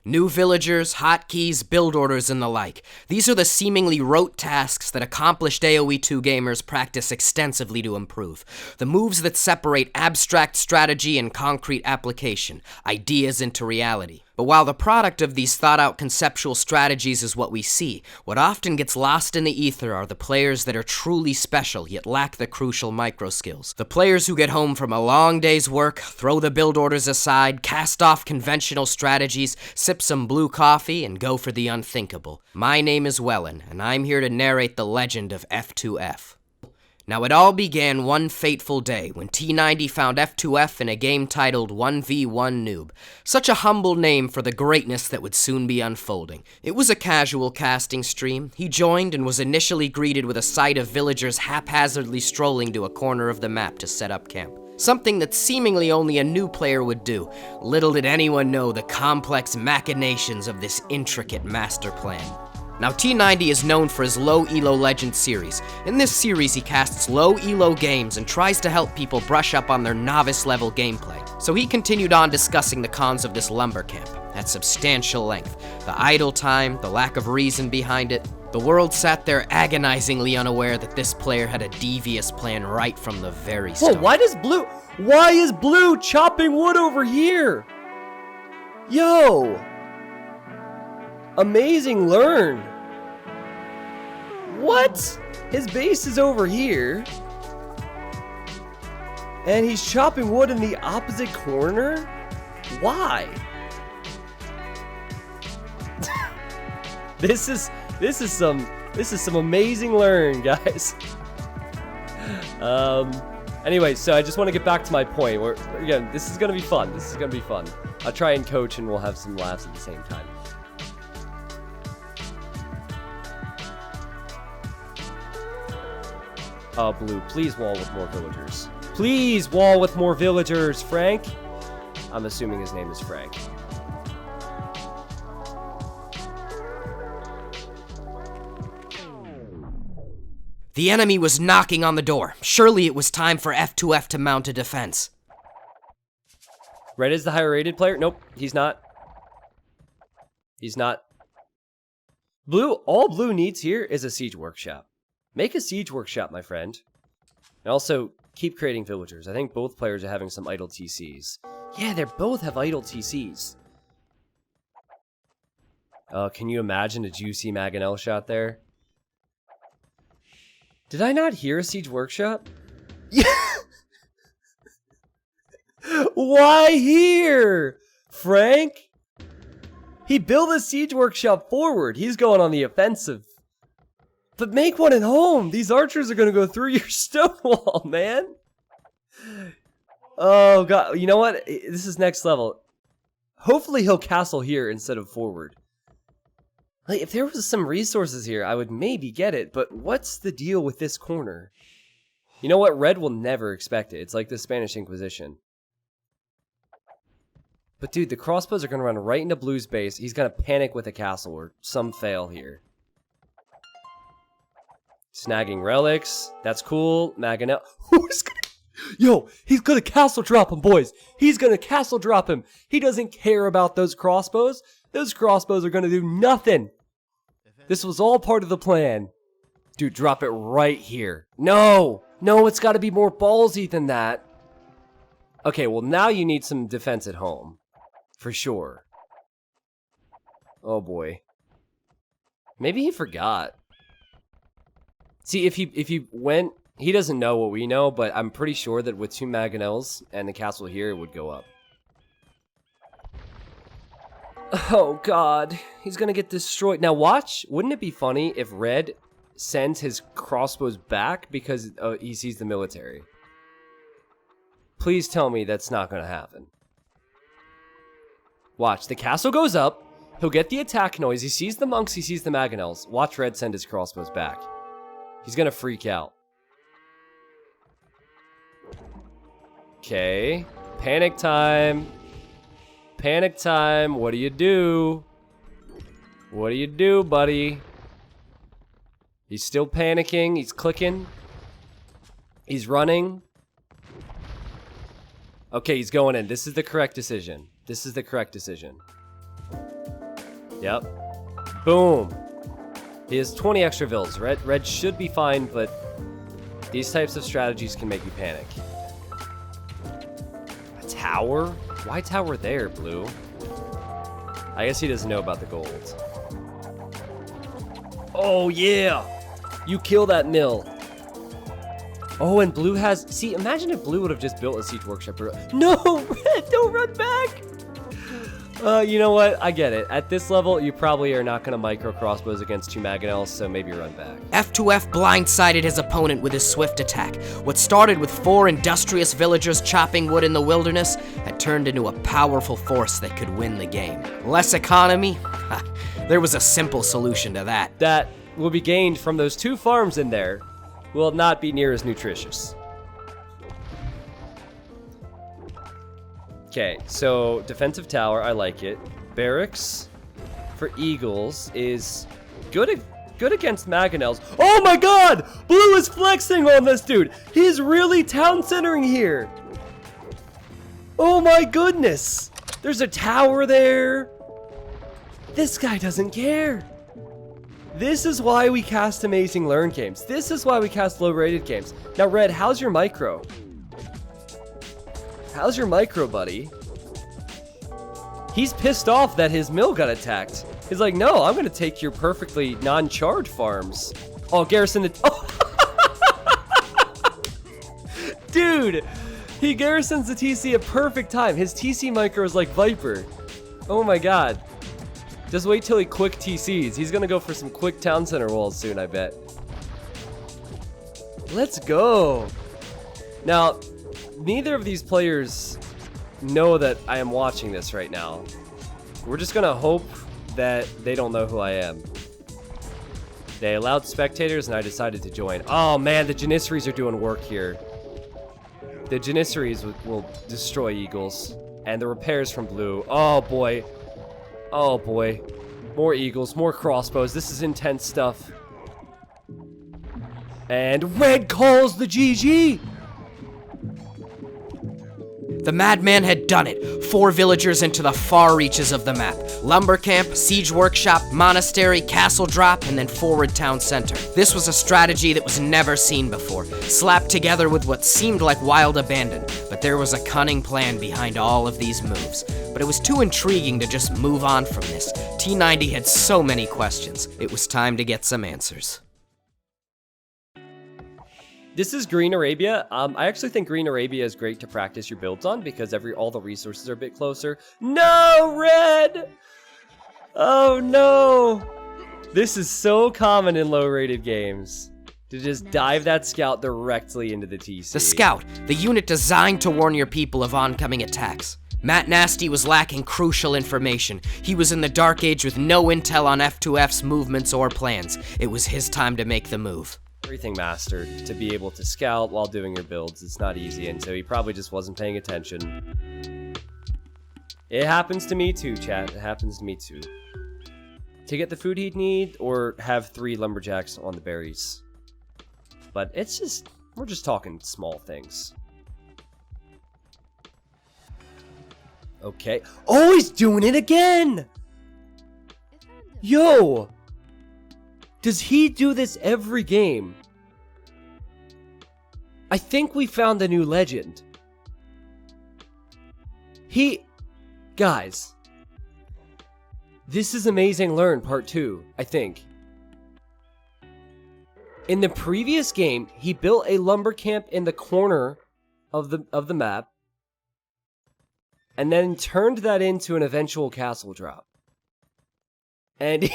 New villagers, hotkeys, build orders, and the like. These are the seemingly rote tasks that accomplished AoE2 gamers practice extensively to improve. The moves that separate abstract strategy and concrete application, ideas into reality. But while the product of these thought-out conceptual strategies is what we see, what often gets lost in the ether are the players that are truly special yet lack the crucial micro-skills. The players who get home from a long day's work, throw the build orders aside, cast off conventional strategies, sip some blue coffee, and go for the unthinkable. My name is Welyn, and I'm here to narrate the legend of F2F. Now, it all began one fateful day when T90 found F2F in a game titled 1v1 Noob. Such a humble name for the greatness that would soon be unfolding. It was a casual casting stream. He joined and was initially greeted with a sight of villagers haphazardly strolling to a corner of the map to set up camp. Something that seemingly only a new player would do. Little did anyone know the complex machinations of this intricate master plan. Now, T90 is known for his low elo Legends series. In this series, he casts low elo games and tries to help people brush up on their novice level gameplay. So he continued on discussing the cons of this lumber camp at substantial length. The idle time, the lack of reason behind it. The world sat there agonizingly unaware that this player had a devious plan right from the very start. Whoa, why is Blue chopping wood over here? Yo! Amazing learn. What? His base is over here. And he's chopping wood in the opposite corner? Why? This is some amazing learn, guys. Anyway, so I just want to get back to my point. Again, this is gonna be fun. I'll try and coach and we'll have some laughs at the same time. Blue, please wall with more villagers. Please wall with more villagers, Frank. I'm assuming his name is Frank. The enemy was knocking on the door. Surely it was time for F2F to mount a defense. Red is the higher rated player? Nope, he's not. He's not. Blue, all Blue needs here is a siege workshop. Make a siege workshop, my friend. And also, keep creating villagers. I think both players are having some idle TCs. Yeah, they both have idle TCs. Can you imagine a juicy Mangonel shot there? Did I not hear a siege workshop? Yeah. Why here, Frank? He built a siege workshop forward. He's going on the offensive. But make one at home. These archers are going to go through your stone wall, man. Oh, God. You know what? This is next level. Hopefully he'll castle here instead of forward. Like, if there was some resources here, I would maybe get it. But what's the deal with this corner? You know what? Red will never expect it. It's like the Spanish Inquisition. But, dude, the crossbows are going to run right into Blue's base. He's going to panic with a castle or some fail here. Snagging relics. That's cool. Mangonel. Yo, he's gonna castle drop him, boys. He's gonna castle drop him. He doesn't care about those crossbows. Those crossbows are gonna do nothing. This was all part of the plan. Dude, drop it right here. No, it's gotta be more ballsy than that. Okay, well now you need some defense at home. For sure. Oh boy. Maybe he forgot. See, if he went, he doesn't know what we know, but I'm pretty sure that with 2 Mangonels and the castle here, it would go up. Oh, God. He's gonna get destroyed. Now, watch. Wouldn't it be funny if Red sends his crossbows back because he sees the military? Please tell me that's not gonna happen. Watch. The castle goes up. He'll get the attack noise. He sees the monks. He sees the Mangonels. Watch Red send his crossbows back. He's gonna freak out. Okay. Panic time. Panic time. What do you do? What do you do, buddy? He's still panicking. He's clicking. He's running. Okay, he's going in. This is the correct decision. This is the correct decision. Yep. Boom. He has 20 extra vills. Red should be fine, but these types of strategies can make you panic. A tower? Why tower there, Blue? I guess he doesn't know about the gold. Oh, yeah! You kill that mill. Oh, and Blue has... See, imagine if Blue would have just built a siege workshop. No! Red, don't run back! You know what? I get it. At this level, you probably are not going to micro crossbows against 2 mangonels, so maybe run back. F2F blindsided his opponent with his swift attack. What started with 4 industrious villagers chopping wood in the wilderness had turned into a powerful force that could win the game. Less economy? There was a simple solution to that. That will be gained from those 2 farms in there will not be near as nutritious. Okay, so defensive tower, I like it. Barracks for eagles is good against mangonels. Oh my god! Blue is flexing on this dude! He's really town centering here! Oh my goodness! There's a tower there! This guy doesn't care! This is why we cast amazing learn games. This is why we cast low rated games. Now Red, how's your micro? How's your micro, buddy? He's pissed off that his mill got attacked. He's like, no, I'm gonna take your perfectly non-charged farms. Oh, Garrison the... Oh. Dude, he garrisons the TC at perfect time. His TC micro is like Viper. Oh my god. Just wait till he quick TCs. He's gonna go for some quick town center walls soon, I bet. Let's go. Now, neither of these players know that I am watching this right now. We're just gonna hope that they don't know who I am. They allowed spectators and I decided to join. Oh man, the Janissaries are doing work here. The Janissaries will destroy eagles. And the repairs from Blue. Oh boy. Oh boy. More eagles, more crossbows. This is intense stuff. And Red calls the GG! The madman had done it. 4 villagers into the far reaches of the map. Lumber camp, siege workshop, monastery, castle drop, and then forward town center. This was a strategy that was never seen before, slapped together with what seemed like wild abandon. But there was a cunning plan behind all of these moves. But it was too intriguing to just move on from this. T90 had so many questions. It was time to get some answers. This is Green Arabia. I actually think Green Arabia is great to practice your builds on because all the resources are a bit closer. No, Red! Oh no! This is so common in low-rated games. To just dive that scout directly into the TC. The scout, the unit designed to warn your people of oncoming attacks. Matt Nasty was lacking crucial information. He was in the Dark Age with no intel on F2F's movements or plans. It was his time to make the move. Everything mastered to be able to scout while doing your builds. It's not easy, and so he probably just wasn't paying attention. It happens to me too, chat. It happens to me too. To get the food he'd need, or have 3 lumberjacks on the berries. But it's just, we're just talking small things. Okay. Oh, he's doing it again! Yo! Does he do this every game? I think we found a new legend. Guys. This is Amazing Learn Part 2, I think. In the previous game, he built a lumber camp in the corner of the map. And then turned that into an eventual castle drop. And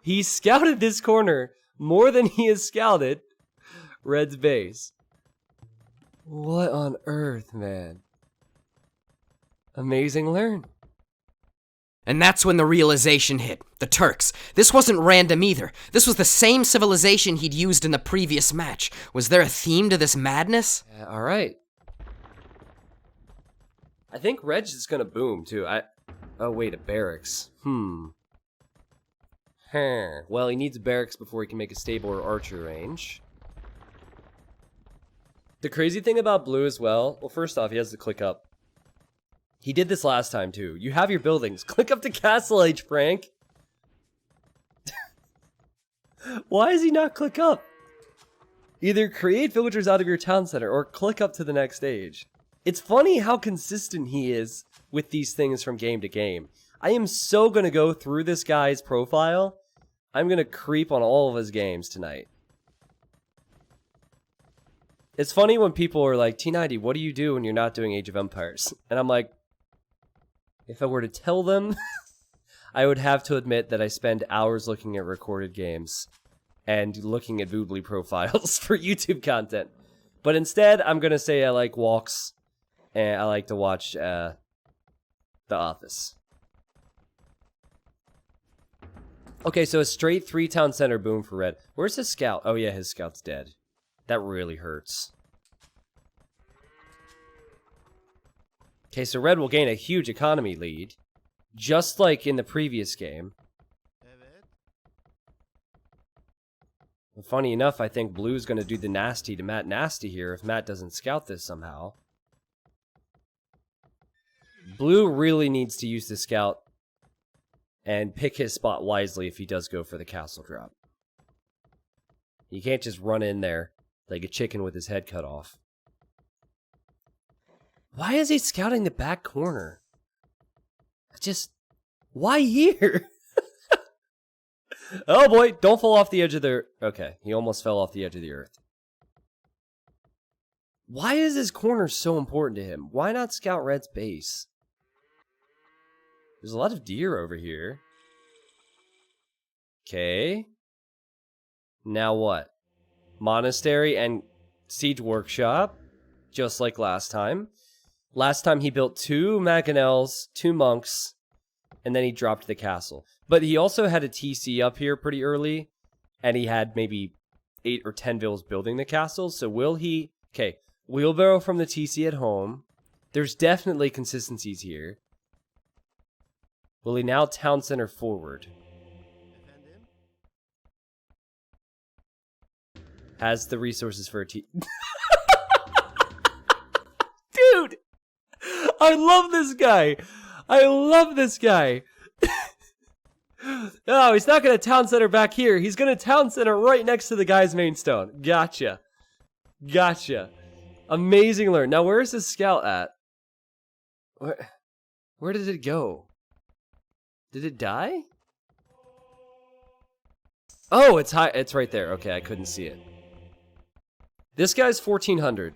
he scouted this corner more than he has scouted Red's base. What on earth, man? Amazing Learn. And that's when the realization hit. The Turks. This wasn't random either. This was the same civilization he'd used in the previous match. Was there a theme to this madness? Alright. I think Red's is gonna boom, too. Oh, wait, a barracks. Well, he needs barracks before he can make a stable or archer range. The crazy thing about Blue as well, first off, he has to click up. He did this last time, too. You have your buildings. Click up to Castle Age, Frank. Why does he not click up? Either create villagers out of your town center or click up to the next stage. It's funny how consistent he is with these things from game to game. I am so going to go through this guy's profile. I'm going to creep on all of his games tonight. It's funny when people are like, T90, what do you do when you're not doing Age of Empires? And I'm like, if I were to tell them, I would have to admit that I spend hours looking at recorded games and looking at Voodly profiles for YouTube content. But instead, I'm going to say I like walks and I like to watch The Office. Okay, so a straight 3 town center boom for Red. Where's his scout? Oh yeah, his scout's dead. That really hurts. Okay, so Red will gain a huge economy lead, just like in the previous game. And funny enough, I think Blue's going to do the nasty to Matt Nasty here if Matt doesn't scout this somehow. Blue really needs to use the scout and pick his spot wisely if he does go for the castle drop. You can't just run in there like a chicken with his head cut off. Why is he scouting the back corner? Why here? Oh boy, don't fall off the edge of the... Okay, he almost fell off the edge of the earth. Why is this corner so important to him? Why not scout Red's base? There's a lot of deer over here. Okay. Now what? Monastery and siege workshop, just like last time. Last time he built 2 mangonels, 2 monks, and then he dropped the castle. But he also had a TC up here pretty early, and he had maybe 8 or 10 villas building the castle. So will he... Okay, wheelbarrow from the TC at home. There's definitely consistencies here. Will he now town center forward? Has the resources for a T... Dude! I love this guy! I love this guy! No, he's not going to town center back here. He's going to town center right next to the guy's main stone. Gotcha. Gotcha. Amazing learn. Now, where is his scout at? Where did it go? Did it die? Oh, it's high. It's right there. Okay, I couldn't see it. This guy's 1400.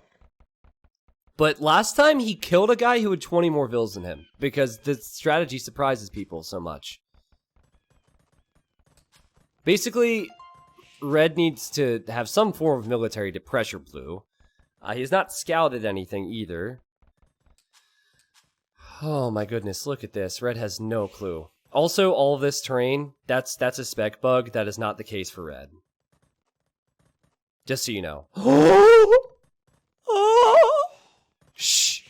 But last time he killed a guy who had 20 more vills than him because the strategy surprises people so much. Basically, Red needs to have some form of military to pressure Blue. He's not scouted anything either. Oh my goodness, look at this. Red has no clue. Also, all of this terrain, that's a spec bug. That is not the case for Red. Just so you know. Shh.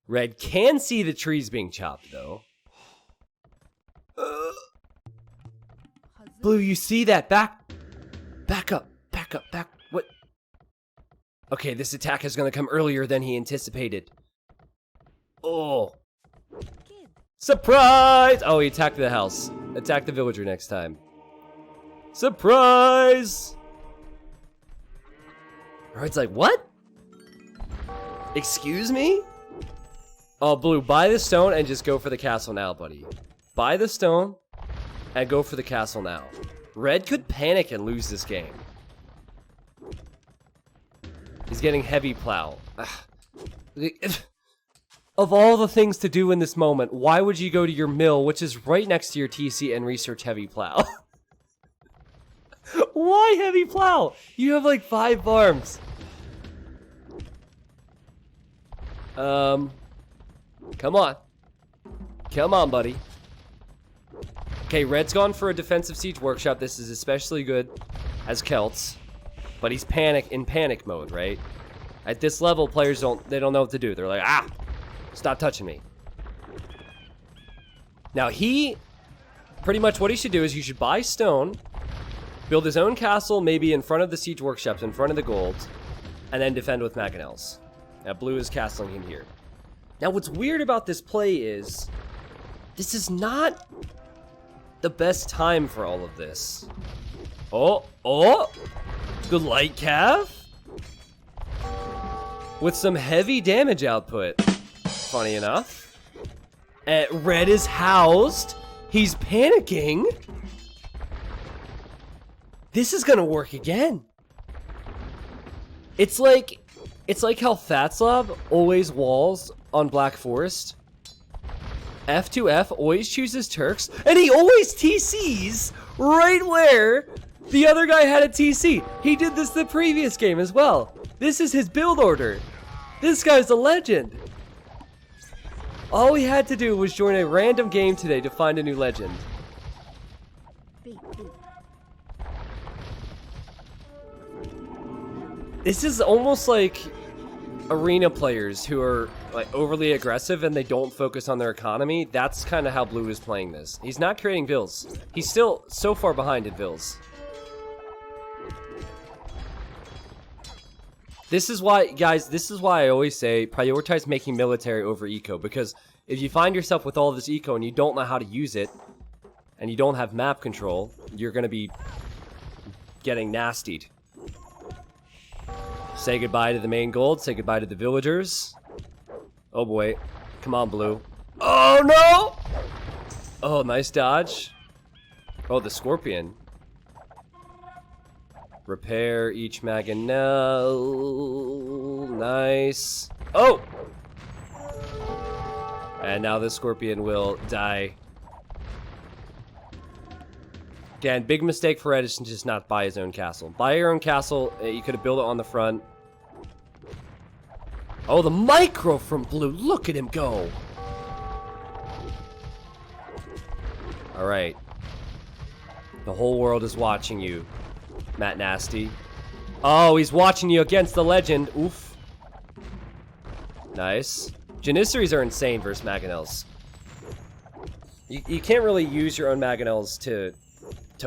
Red can see the trees being chopped, though. Blue, you see that? Back up. What? Okay, this attack is going to come earlier than he anticipated. Oh. Surprise! Oh, he attacked the house. Attack the villager next time. Surprise! Red's like, what? Excuse me? Oh, Blue, buy the stone and just go for the castle now, buddy. Buy the stone and go for the castle now. Red could panic and lose this game. He's getting heavy plow. Of all the things to do in this moment, why would you go to your mill, which is right next to your TC, and research heavy plow? Why heavy plow? You have like 5 farms. Come on. Come on, buddy. Okay, Red's gone for a defensive siege workshop. This is especially good as Celts. But he's in panic mode, right? At this level, players don't know what to do. They're like, ah, stop touching me. Now pretty much what he should do is you should buy stone, build his own castle, maybe in front of the siege workshops, in front of the gold, and then defend with mangonels. Now Blue is castling him here. Now, what's weird about this play is this is not the best time for all of this. Oh, good light cav with some heavy damage output. Funny enough. Red is housed. He's panicking. This is gonna work again. It's like how Fatslab always walls on Black Forest. F2F always chooses Turks, and he always TCs right where the other guy had a TC. He did this the previous game as well. This is his build order. This guy's a legend. All he had to do was join a random game today to find a new legend. This is almost like arena players who are like overly aggressive and they don't focus on their economy. That's kind of how Blue is playing this. He's not creating vills. He's still so far behind in vills. This is why, guys, this is why I always say prioritize making military over eco, because if you find yourself with all this eco and you don't know how to use it and you don't have map control, you're going to be getting nastied. Say goodbye to the main gold. Say goodbye to the villagers. Oh boy. Come on, Blue. Oh no! Oh, nice dodge. Oh, the scorpion. Repair each Mangonel. Nice. Oh! And now the scorpion will die. Again, big mistake for Red is to just not buy his own castle. Buy your own castle. You could have built it on the front. Oh, the micro from Blue. Look at him go. All right. The whole world is watching you, Matt Nasty. Oh, he's watching you against the legend. Oof. Nice. Janissaries are insane versus Mangonels. You can't really use your own Mangonels to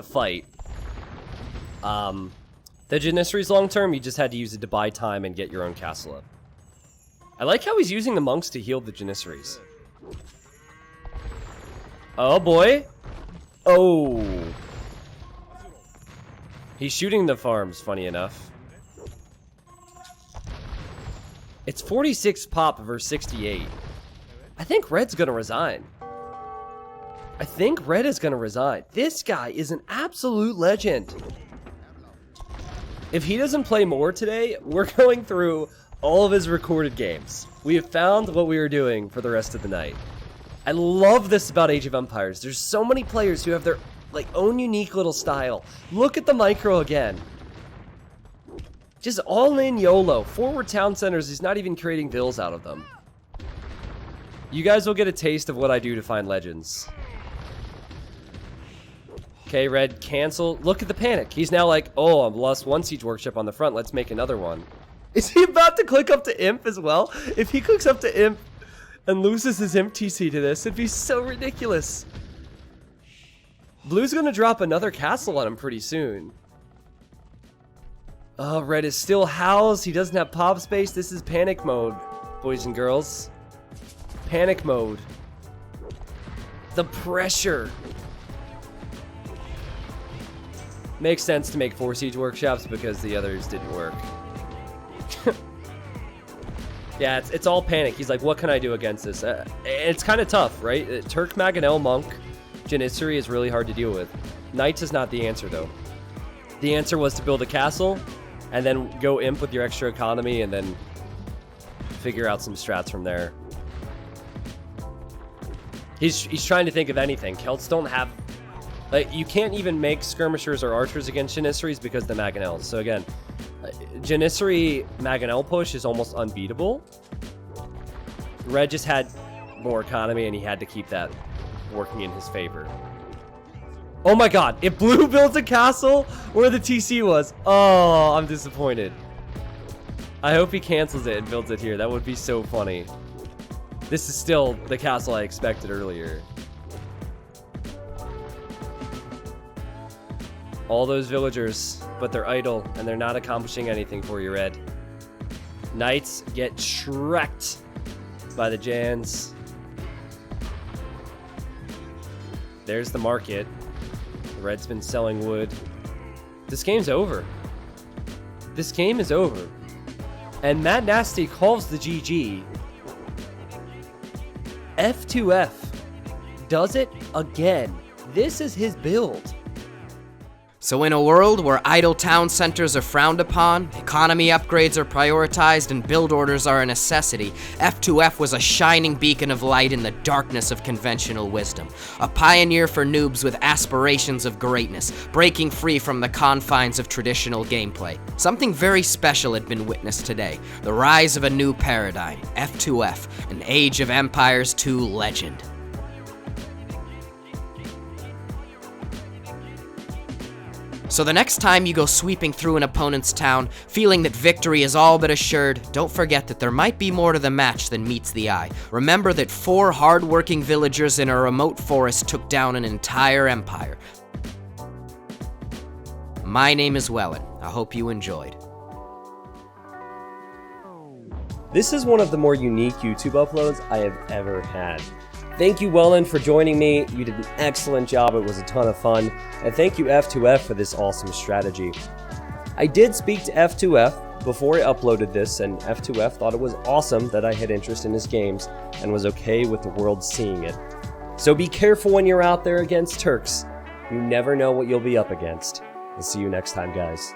fight. The Janissaries long term, you just had to use it to buy time and get your own castle up. I like how he's using the monks to heal the Janissaries. Oh boy. Oh. He's shooting the farms, funny enough. It's 46 pop versus 68. I think Red's gonna resign. I think Red is gonna resign. This guy is an absolute legend. If he doesn't play more today, we're going through all of his recorded games. We have found what we are doing for the rest of the night. I love this about Age of Empires. There's so many players who have their own unique little style. Look at the micro again. Just all in YOLO. Forward town centers, he's not even creating vills out of them. You guys will get a taste of what I do to find legends. Okay, Red, cancel. Look at the panic. He's now like, oh, I've lost one siege workshop on the front. Let's make another one. Is he about to click up to Imp as well? If he clicks up to Imp and loses his Imp TC to this, it'd be so ridiculous. Blue's gonna drop another castle on him pretty soon. Oh, Red is still housed. He doesn't have pop space. This is panic mode, boys and girls. Panic mode. The pressure. Makes sense to make 4 siege workshops because the others didn't work. Yeah, it's all panic. He's like, what can I do against this? It's kind of tough, right? Turk, Mangonel, Monk, Janissary is really hard to deal with. Knights is not the answer, though. The answer was to build a castle, and then go Imp with your extra economy, and then figure out some strats from there. He's trying to think of anything. Celts don't have... you can't even make skirmishers or archers against Janissaries because of the Mangonels. So again, Janissary Mangonel push is almost unbeatable. Red just had more economy and he had to keep that working in his favor. Oh my god, if Blue builds a castle where the TC was, oh, I'm disappointed. I hope he cancels it and builds it here. That would be so funny. This is still the castle I expected earlier. All those villagers, but they're idle, and they're not accomplishing anything for you, Red. Knights get shreked by the Jans. There's the market. The Red's been selling wood. This game's over. This game is over. And Mad Nasty calls the GG. F2F does it again. This is his build. So in a world where idle town centers are frowned upon, economy upgrades are prioritized, and build orders are a necessity, F2F was a shining beacon of light in the darkness of conventional wisdom. A pioneer for noobs with aspirations of greatness, breaking free from the confines of traditional gameplay. Something very special had been witnessed today, the rise of a new paradigm, F2F, an Age of Empires 2 legend. So the next time you go sweeping through an opponent's town, feeling that victory is all but assured, don't forget that there might be more to the match than meets the eye. Remember that 4 hard-working villagers in a remote forest took down an entire empire. My name is Welyn. I hope you enjoyed. This is one of the more unique YouTube uploads I have ever had. Thank you, Welyn, for joining me. You did an excellent job. It was a ton of fun. And thank you, F2F, for this awesome strategy. I did speak to F2F before I uploaded this, and F2F thought it was awesome that I had interest in his games and was okay with the world seeing it. So be careful when you're out there against Turks. You never know what you'll be up against. We'll see you next time, guys.